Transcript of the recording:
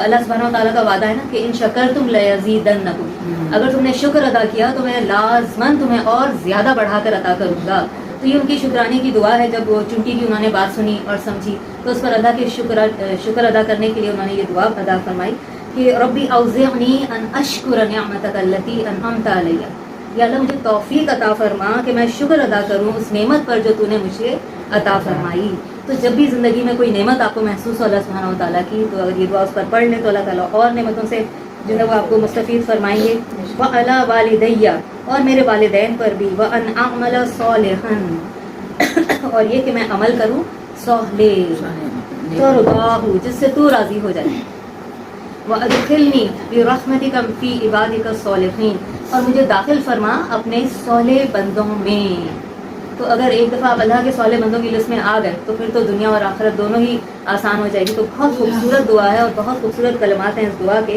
اللہ سبحانہ و تعالیٰ کا وعدہ ہے نا کہ ان شکرتم لیزیدنکم، اگر تم نے شکر ادا کیا تو میں لازماً تمہیں اور زیادہ بڑھا کر عطا کروں گا. تو یہ ان کی شکرانے کی دعا ہے. جب وہ چونٹی کی انہوں نے بات سنی اور سمجھی تو اس پر اللہ کے شکر ادا کرنے کے لیے انہوں نے یہ دعا ادا فرمائی کہ ربی اوزعنی ان اشکر نعمتک التی انعمت علی، یا اللہ مجھے توفیق عطا فرما کہ میں شکر ادا کروں اس نعمت پر جو تو نے مجھے عطا فرمائی. تو جب بھی زندگی میں کوئی نعمت آپ کو محسوس ہو اللہ سبحانہ و تعالیٰ کی، تو اگر یہ دعا اس پر پڑھ لیں تو اللہ تعالیٰ اور نعمتوں سے جو ہے وہ آپ کو مستفید فرمائیں گے. وَعَلَىٰ وَالِدَيَّ، اور میرے والدین پر بھی، وَأَنْ أَعْمَلَ صَالِحًا، اور یہ کہ میں عمل کروں صالح ترضاہ، جس سے تو راضی ہو جائے. وَأَدْخِلْنِي بِرَحْمَتِكَ فِي عِبَادِكَ الصَّالِحِينَ، اور مجھے داخل فرما اپنے صالح بندوں میں. تو اگر ایک دفعہ آپ اللہ کے صالح بندوں کی لسٹ میں آ گئے تو پھر تو دنیا اور آخرت دونوں ہی آسان ہو جائے گی. تو بہت خوبصورت دعا ہے اور بہت خوبصورت کلمات ہیں اس دعا کے.